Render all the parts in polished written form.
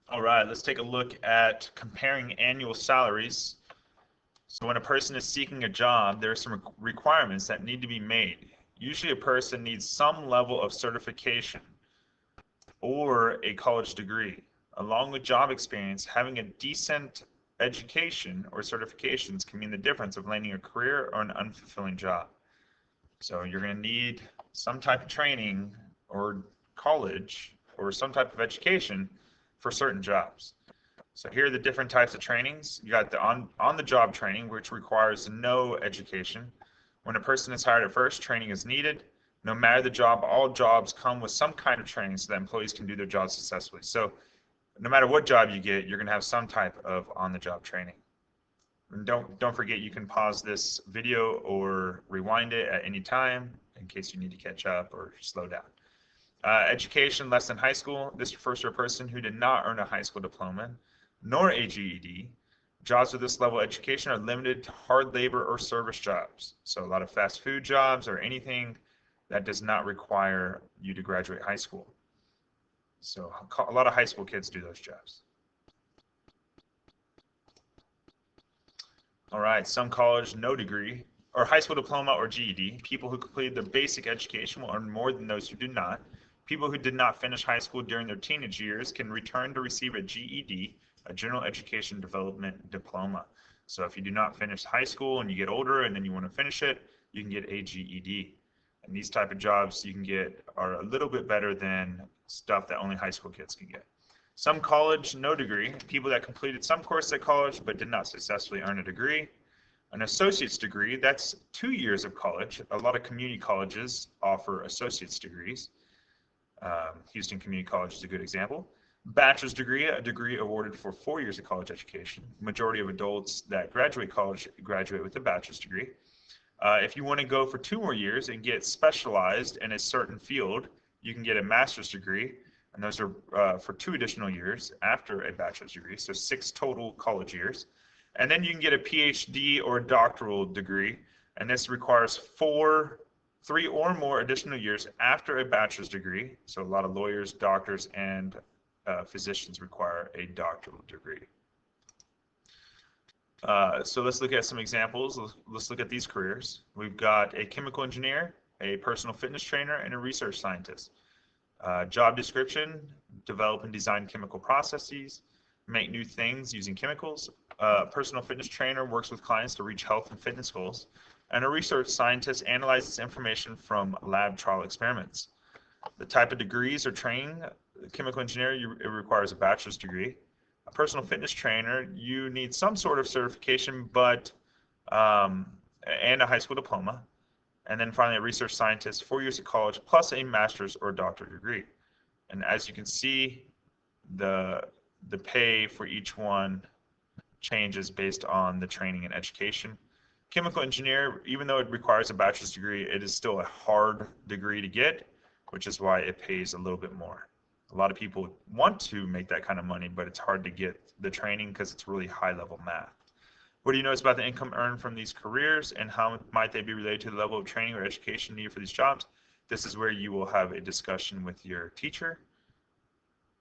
All right, let's take a look at comparing annual salaries. So when a person is seeking a job, there are some requirements that need to be made. Usually a person needs some level of certification or a college degree. Along with job experience, having a decent education or certifications can mean the difference of landing a career or an unfulfilling job. So you're going to need some type of training or college or some type of education for certain jobs. So here are the different types of trainings. You got the on the job training, which requires no education. When a person is hired at first, training is needed. No matter the job, all jobs come with some kind of training so that employees can do their job successfully. So no matter what job you get, you're going to have some type of on-the-job training. And don't forget you can pause this video or rewind it at any time in case you need to catch up or slow down. Education less than high school. This refers to a person who did not earn a high school diploma nor a GED. Jobs with this level of education are limited to hard labor or service jobs. So a lot of fast food jobs or anything that does not require you to graduate high school. So a lot of high school kids do those jobs. All right, some college, no degree, or high school diploma or GED. People who completed their basic education will earn more than those who do not. People who did not finish high school during their teenage years can return to receive a GED, a General Education Development Diploma. So if you do not finish high school and you get older and then you want to finish it, you can get a GED. And these type of jobs you can get are a little bit better than stuff that only high school kids can get. Some college, no degree. People that completed some course at college but did not successfully earn a degree. An associate's degree, that's 2 years of college. A lot of community colleges offer associate's degrees. Houston Community College is a good example. Bachelor's degree, a degree awarded for 4 years of college education. Majority of adults that graduate college graduate with a bachelor's degree. If you want to go for 2 more years and get specialized in a certain field, you can get a master's degree, and those are for 2 additional years after a bachelor's degree, so 6 total college years. And then you can get a PhD or a doctoral degree, and this requires 3 or more additional years after a bachelor's degree. So a lot of lawyers, doctors, and physicians require a doctoral degree. So let's look at some examples. Let's look at these careers. We've got a chemical engineer, a personal fitness trainer, and a research scientist. Job description, develop and design chemical processes, make new things using chemicals. Personal fitness trainer works with clients to reach health and fitness goals. And a research scientist analyzes information from lab trial experiments. The type of degrees or training, chemical engineer, it requires a bachelor's degree. A personal fitness trainer, you need some sort of certification, but and a high school diploma. And then finally, a research scientist, 4 years of college, plus a master's or doctorate degree. And as you can see, the pay for each one changes based on the training and education. Chemical engineer, even though it requires a bachelor's degree, it is still a hard degree to get, which is why it pays a little bit more. A lot of people want to make that kind of money, but it's hard to get the training because it's really high-level math. What do you notice about the income earned from these careers, and how might they be related to the level of training or education needed for these jobs? This is where you will have a discussion with your teacher.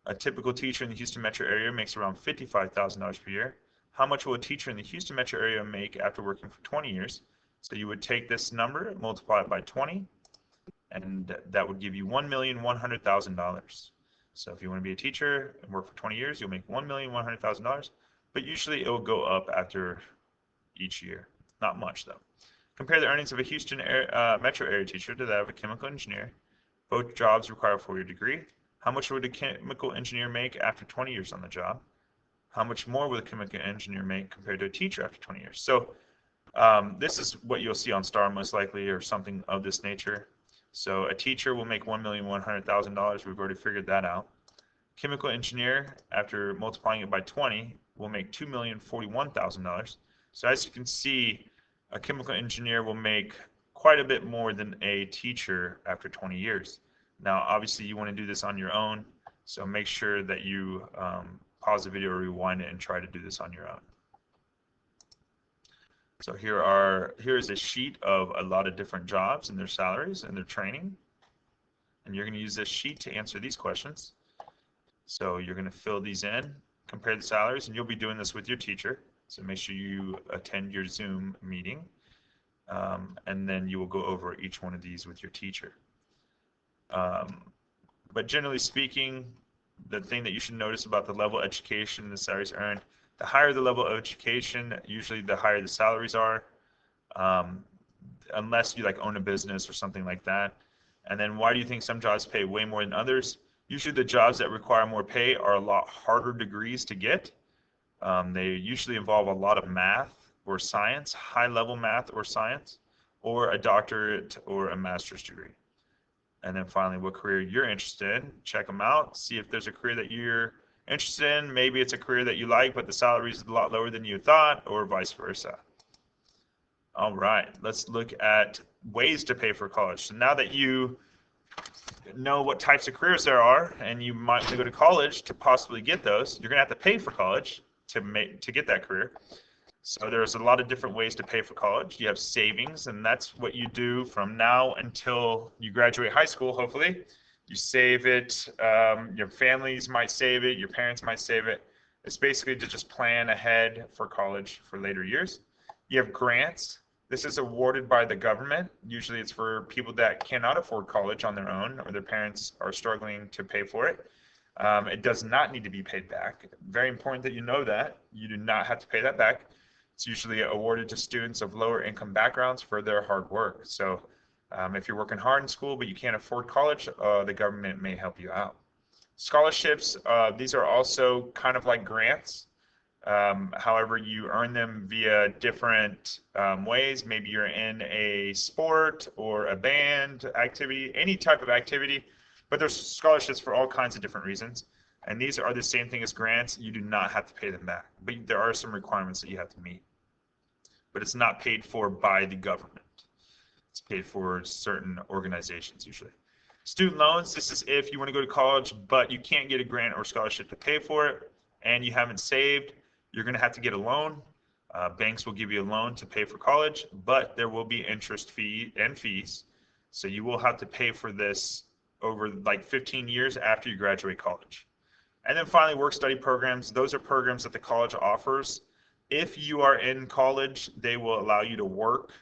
A typical teacher in the Houston metro area makes around $55,000 per year. How much will a teacher in the Houston metro area make after working for 20 years? So you would take this number, multiply it by 20, and that would give you $1,100,000. So if you want to be a teacher and work for 20 years, you'll make $1,100,000, but usually it will go up after each year. Not much though. Compare the earnings of a Houston metro area teacher to that of a chemical engineer. Both jobs require a 4-year degree. How much would a chemical engineer make after 20 years on the job? How much more would a chemical engineer make compared to a teacher after 20 years? So this is what you'll see on STAR most likely, or something of this nature. So a teacher will make $1,100,000. We've already figured that out. Chemical engineer, after multiplying it by 20, will make $2,041,000. So as you can see, a chemical engineer will make quite a bit more than a teacher after 20 years. Now, obviously, you want to do this on your own, so make sure that you pause the video or rewind it and try to do this on your own. So here is a sheet of a lot of different jobs and their salaries and their training. And you're going to use this sheet to answer these questions. So you're going to fill these in, compare the salaries, and you'll be doing this with your teacher. So make sure you attend your Zoom meeting, and then you will go over each one of these with your teacher. But generally speaking, the thing that you should notice about the level of education and the salaries earned, the higher the level of education, usually the higher the salaries are, unless you like own a business or something like that. And then why do you think some jobs pay way more than others? Usually the jobs that require more pay are a lot harder degrees to get. They usually involve a lot of math or science, high-level math or science, or a doctorate or a master's degree. And then finally, what career you're interested in. Check them out. See if there's a career that you're interested in. Maybe it's a career that you like, but the salary is a lot lower than you thought, or vice versa. All right, let's look at ways to pay for college. So now that you know what types of careers there are, and you might go to college to possibly get those, you're going to have to pay for college to get that career. So there's a lot of different ways to pay for college. You have savings, and that's what you do from now until you graduate high school, hopefully. You save it, your families might save it, your parents might save it. It's basically to just plan ahead for college for later years. You have grants. This is awarded by the government. Usually it's for people that cannot afford college on their own, or their parents are struggling to pay for it. It does not need to be paid back. Very important that you know that. You do not have to pay that back. It's usually awarded to students of lower income backgrounds for their hard work. So if you're working hard in school but you can't afford college, the government may help you out. Scholarships, these are also kind of like grants. However, you earn them via different ways. Maybe you're in a sport or a band activity, any type of activity, but there's scholarships for all kinds of different reasons. And these are the same thing as grants. You do not have to pay them back, but there are some requirements that you have to meet. But it's not paid for by the government. It's paid for certain organizations usually. Student loans, this is if you want to go to college, but you can't get a grant or scholarship to pay for it, and you haven't saved, you're going to have to get a loan. Banks will give you a loan to pay for college, but there will be interest fee and fees. So you will have to pay for this over like 15 years after you graduate college. And then finally, work-study programs. Those are programs that the college offers. If you are in college, they will allow you to work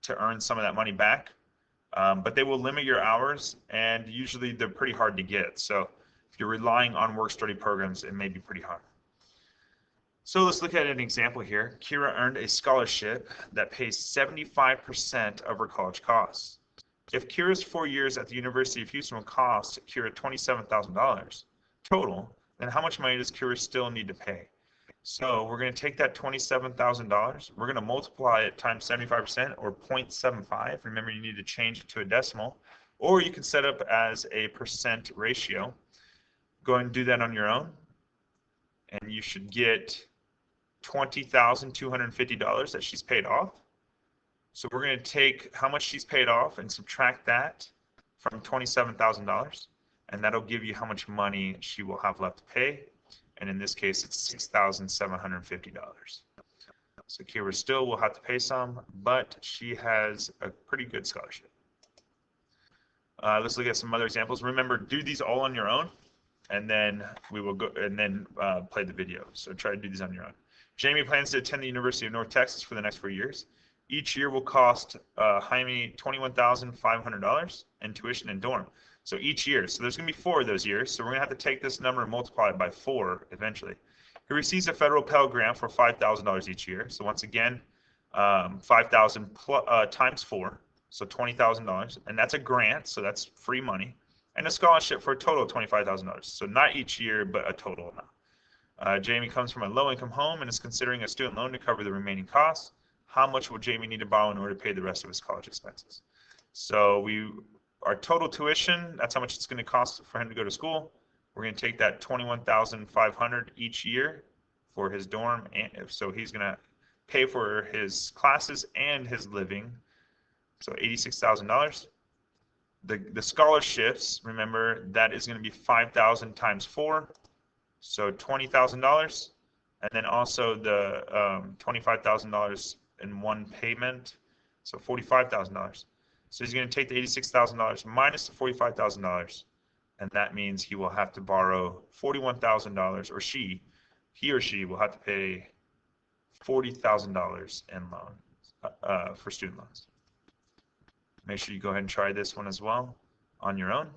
to earn some of that money back, but they will limit your hours, and usually they're pretty hard to get. So if you're relying on work-study programs, it may be pretty hard. So let's look at an example here. Kira earned a scholarship that pays 75% of her college costs. If Kira's 4 years at the University of Houston will cost Kira $27,000 total, then how much money does Kira still need to pay? So we're going to take that $27,000, we're going to multiply it times 75% or 0.75. Remember, you need to change it to a decimal, or you can set up as a percent ratio. Go ahead and do that on your own, and you should get $20,250 that she's paid off. So we're going to take how much she's paid off and subtract that from $27,000, and that'll give you how much money she will have left to pay. And in this case, it's $6,750. So Kira still will have to pay some, but she has a pretty good scholarship. Let's look at some other examples. Remember, do these all on your own, and then we will go and then play the video. So try to do these on your own. Jamie plans to attend the University of North Texas for the next 4 years. Each year will cost Jaime $21,500 in tuition and dorm. So each year, so there's going to be 4 of those years. So we're going to have to take this number and multiply it by 4 eventually. He receives a federal Pell Grant for $5,000 each year. So once again, 5,000 times 4, so $20,000, and that's a grant, so that's free money, and a scholarship for a total of $25,000. So not each year, but a total amount. Jamie comes from a low-income home and is considering a student loan to cover the remaining costs. How much will Jamie need to borrow in order to pay the rest of his college expenses? So our total tuition, that's how much it's going to cost for him to go to school. We're going to take that $21,500 each year for his dorm, and so he's going to pay for his classes and his living, so $86,000. The scholarships, remember, that is going to be 5,000 times 4, so $20,000, and then also the $25,000 in one payment, so $45,000. So he's going to take the $86,000 minus the $45,000, and that means he will have to borrow $41,000, or he or she will have to pay $40,000 in loan for student loans. Make sure you go ahead and try this one as well on your own.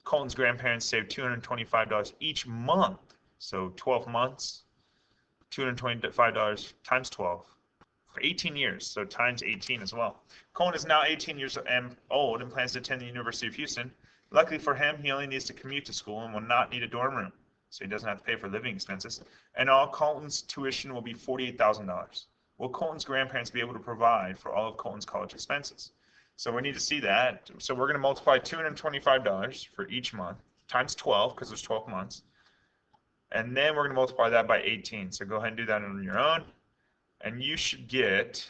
Colton's grandparents saved $225 each month, so 12 months, $225 times 12 for 18 years, so times 18 as well. Colton is now 18 years old and plans to attend the University of Houston. Luckily for him, he only needs to commute to school and will not need a dorm room, so he doesn't have to pay for living expenses. And all Colton's tuition will be $48,000. Will Colton's grandparents be able to provide for all of Colton's college expenses? So we need to see that. So we're going to multiply $225 for each month times 12, because there's 12 months. And then we're going to multiply that by 18. So go ahead and do that on your own. And you should get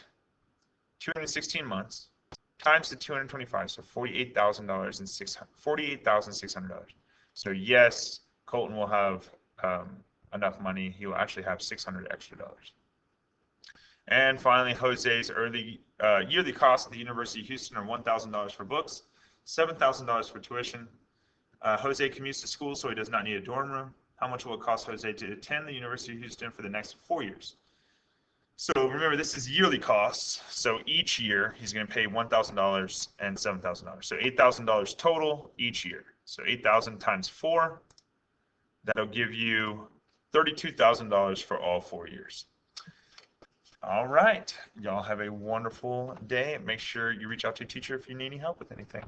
216 months times the 225, so $48,600. $48,600. So yes, Colton will have enough money. He will actually have $600 extra. And finally, Jose's yearly costs at the University of Houston are $1,000 for books, $7,000 for tuition. Jose commutes to school, so he does not need a dorm room. How much will it cost Jose to attend the University of Houston for the next 4 years? So remember, this is yearly costs. So each year, he's going to pay $1,000 and $7,000. So $8,000 total each year. So 8,000 times 4, that'll give you $32,000 for all 4 years. All right. Y'all have a wonderful day. Make sure you reach out to your teacher if you need any help with anything.